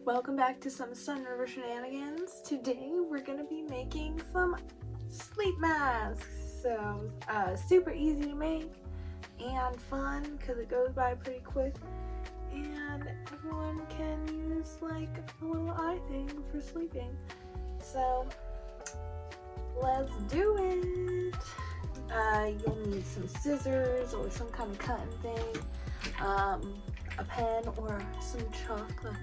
Welcome back to some Sunriver Shenanigans. Today we're going to be making some sleep masks. So super easy to make and fun because it goes by pretty quick, and everyone can use like a little eye thing for sleeping. So let's do it. You'll need some scissors or some kind of cutting thing, a pen or some chalk like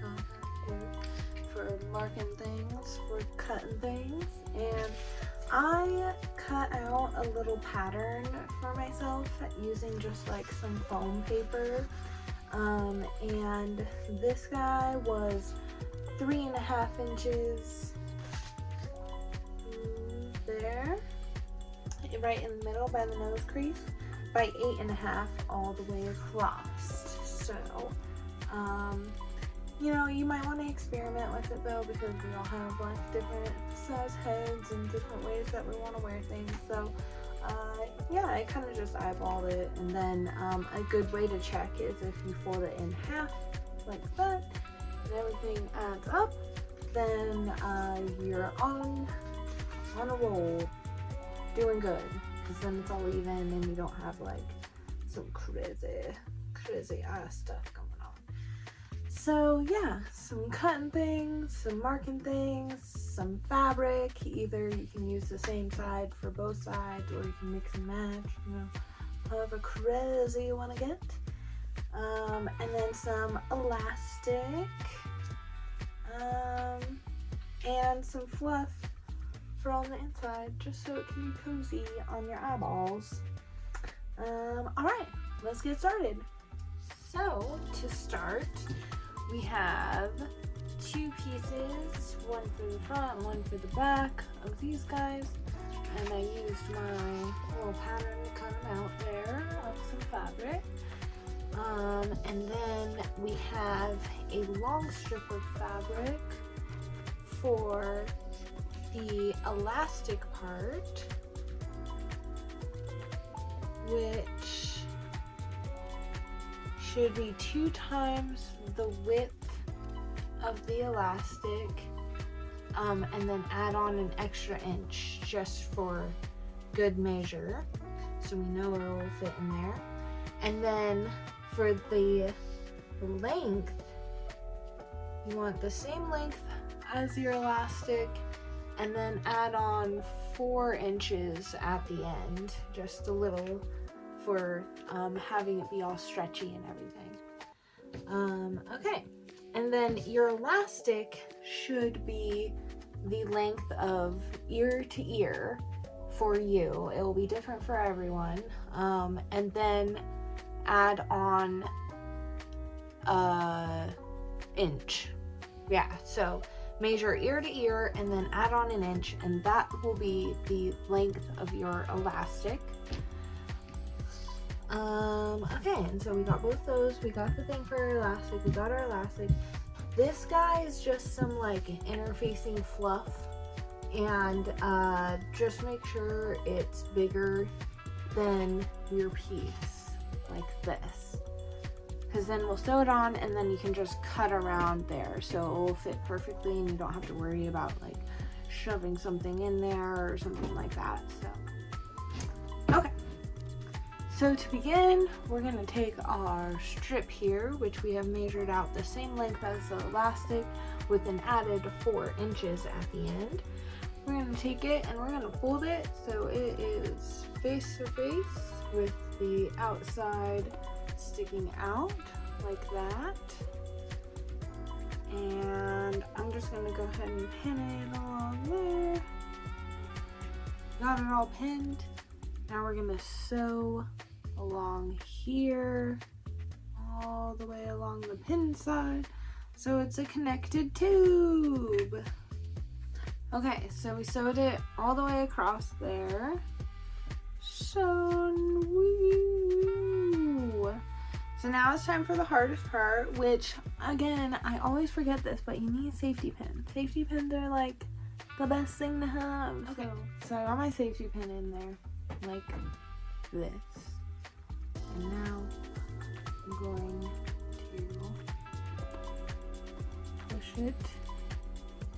for marking things, for cutting things. And I cut out a little pattern for myself using just like some foam paper, and this guy was 3.5 inches there, right in the middle by the nose crease, by 8.5 all the way across. So you know, you might want to experiment with it though, because we all have like different size heads and different ways that we want to wear things. So yeah, I kind of just eyeballed it, and then a good way to check is if you fold it in half like that and everything adds up, then you're on a roll, doing good, because then it's all even and you don't have like some crazy ass stuff going on. So yeah, some cutting things, some marking things, some fabric. Either you can use the same side for both sides, or you can mix and match, you know, however crazy you want to get. And then some elastic, and some fluff for on the inside, just so it can be cozy on your eyeballs. Alright, let's get started. So to start, we have 2 pieces, one for the front, one for the back of these guys, and I used my little pattern to cut them out there of some fabric. And then we have a long strip of fabric for the elastic part, which should be 2 times the width of the elastic, and then add on an extra inch just for good measure, so we know it will fit in there. And then for the length, you want the same length as your elastic, and then add on 4 inches at the end, just a little, for having it be all stretchy and everything. Okay, and then your elastic should be the length of ear to ear for you. It will be different for everyone. And then add on an inch. Yeah, so measure ear to ear and then add on an inch, and that will be the length of your elastic. Okay, and so we got both those. We got the thing for our elastic. We got our elastic. This guy is just some like interfacing fluff, and just make sure it's bigger than your piece, like this, because then we'll sew it on, and then you can just cut around there, so it will fit perfectly, and you don't have to worry about like shoving something in there or something like that. So okay. So to begin, we're going to take our strip here, which we have measured out the same length as the elastic, with an added 4 inches at the end. We're going to take it and we're going to fold it so it is face to face, with the outside sticking out like that. And I'm just going to go ahead and pin it along there. Got it all pinned. Now we're going to sew along here, all the way along the pin side, so it's a connected tube. Okay, so we sewed it all the way across there. So now it's time for the hardest part, which again, I always forget this, but you need safety pins. Safety pins are like the best thing to have. Okay, so I got my safety pin in there like this. And now I'm going to push it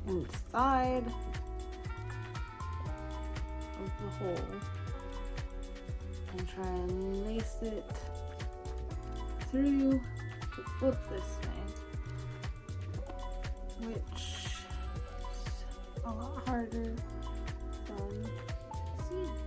inside of the hole and try and lace it through to flip this thing, which is a lot harder than it seems.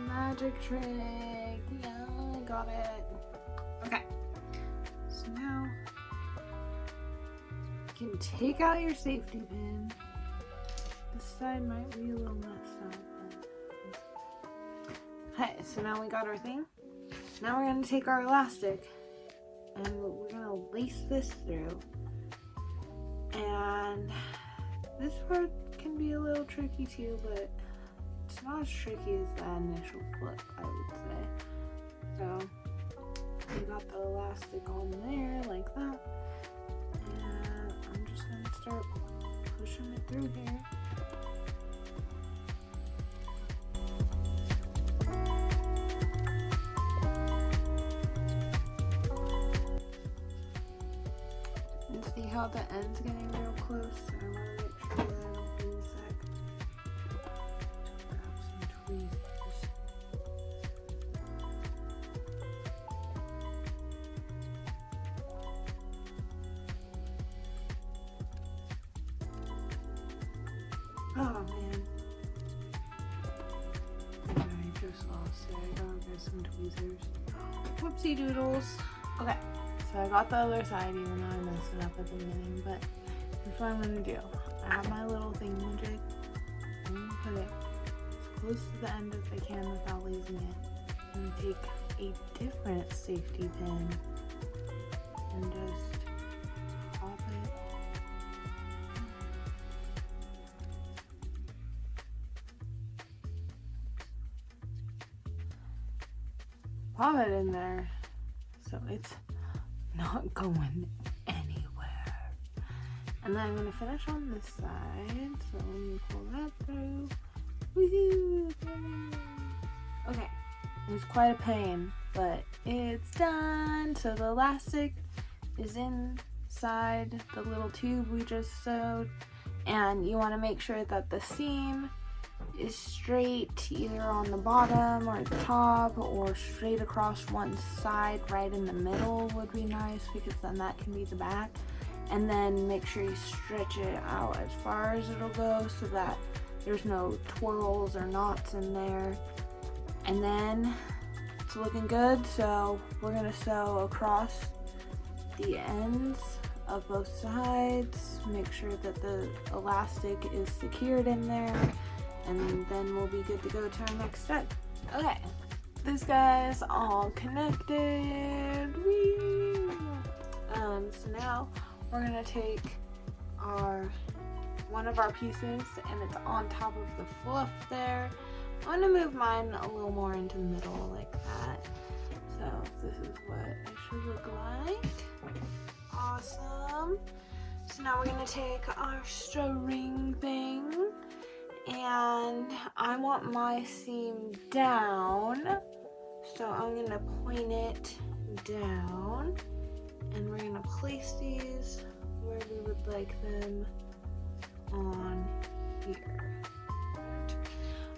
Magic trick. Yeah, I got it. Okay. So now you can take out your safety pin. This side might be a little messed up. Okay, so now we got our thing. Now we're gonna take our elastic and we're gonna lace this through. And this part can be a little tricky too, but it's not as tricky as the initial flip, I would say. So we got the elastic on there like that, and I'm just gonna start pushing it through here. And see how the end's getting real close? I want to make sure that I don't lose that. Oh man. I just lost it. I gotta get some tweezers. Whoopsie doodles. Okay, so I got the other side even though I messed it up at the beginning, but here's what I'm gonna do. I have my little thingamajig. I'm gonna put it as close to the end as I can without losing it. And take a different safety pin and just pop it. Pop it in there so it's not going anywhere. And then I'm going to finish on this side. So let me pull that through. Woohoo! Okay, it was quite a pain, but it's done. So the elastic is inside the little tube we just sewed, and you want to make sure that the seam is straight either on the bottom or the top, or straight across one side. Right in the middle would be nice because then that can be the back. And then make sure you stretch it out as far as it'll go so that there's no twirls or knots in there. And then it's looking good, so we're gonna sew across the ends of both sides, make sure that the elastic is secured in there, and then we'll be good to go to our next step. Okay, this guy's all connected. Whee! So now we're gonna take one of our pieces, and it's on top of the fluff there. I'm gonna move mine a little more into the middle like that. So this is what it should look like. Awesome. So now we're gonna take our string thing, and I want my seam down, so I'm gonna point it down, and we're gonna place these where we would like them on here.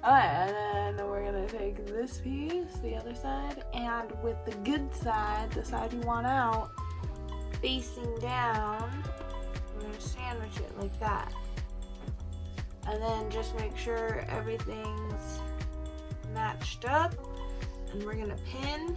Alright, and then we're gonna take this piece, the other side, and with the good side, the side you want out, facing down, we're gonna sandwich it like that. And then just make sure everything's matched up, and we're gonna pin.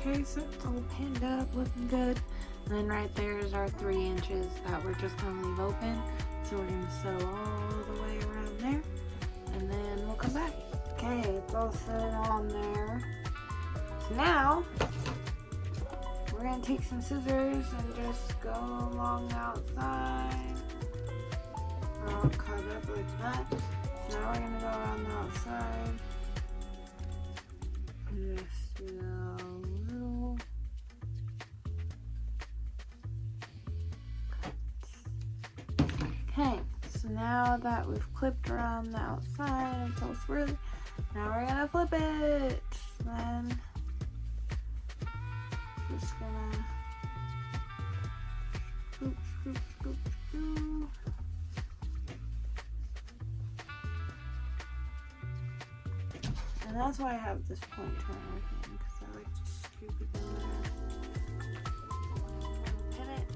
Okay, so it's all pinned up, looking good. And then right there is our 3 inches that we're just gonna leave open. So we're gonna sew all the way around there, and then we'll come back. Okay, it's all It'll sit on there. So now, we're gonna take some scissors and just go along the outside. I'll cut up like that. So now we're gonna go around the outside. Just do a little cut. Okay, so now that we've clipped around the outside until it's really, now we're gonna flip it. Then just gonna scoop, scoop, scoop, scoop. And that's why I have this point turner thing, because I like to scoop it in there. Pin it.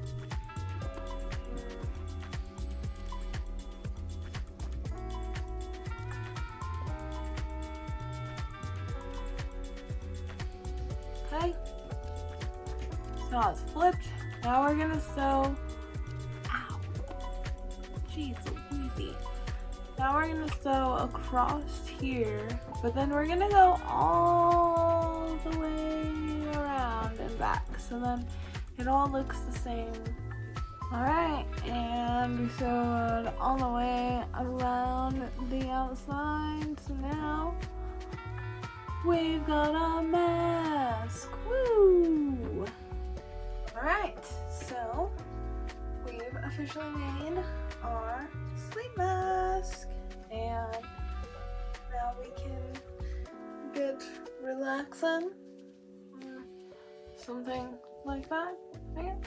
Okay. So now it's flipped. Now we're gonna sew. Ow. Jeez Louise. Now we're gonna sew across here, but then we're gonna go all the way around and back, so then it all looks the same. Alright, and we sewed all the way around the outside, so now we've got a mask. Woo! Alright, so we've officially made our sleep mask, and now we can get relaxing, something like that, I guess.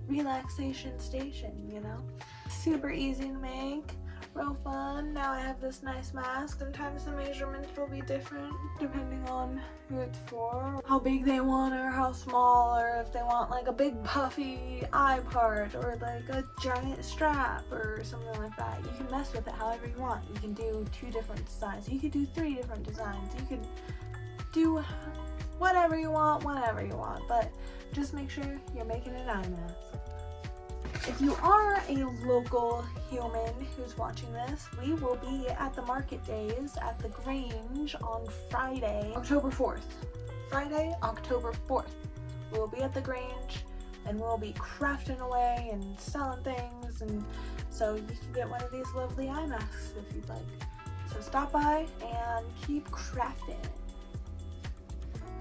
Relaxation station, you know. Super easy to make, real fun. Now I have this nice mask. Sometimes the measurements will be different depending on who it's for, how big they want or how small, or if they want like a big puffy eye part or like a giant strap or something like that. You can mess with it however you want. You can do 2 different designs. You could do 3 different designs. You could do whatever you want, whenever you want, but just make sure you're making an eye mask. If you are a local human who's watching this, we will be at the Market Days at the Grange on Friday, October 4th. Friday, October 4th. We'll be at the Grange and we'll be crafting away and selling things, and so you can get one of these lovely eye masks if you'd like. So stop by and keep crafting.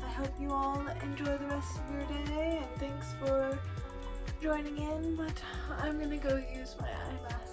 I hope you all enjoy the rest of your day, and thanks for joining in, but I'm gonna go use my eye mask.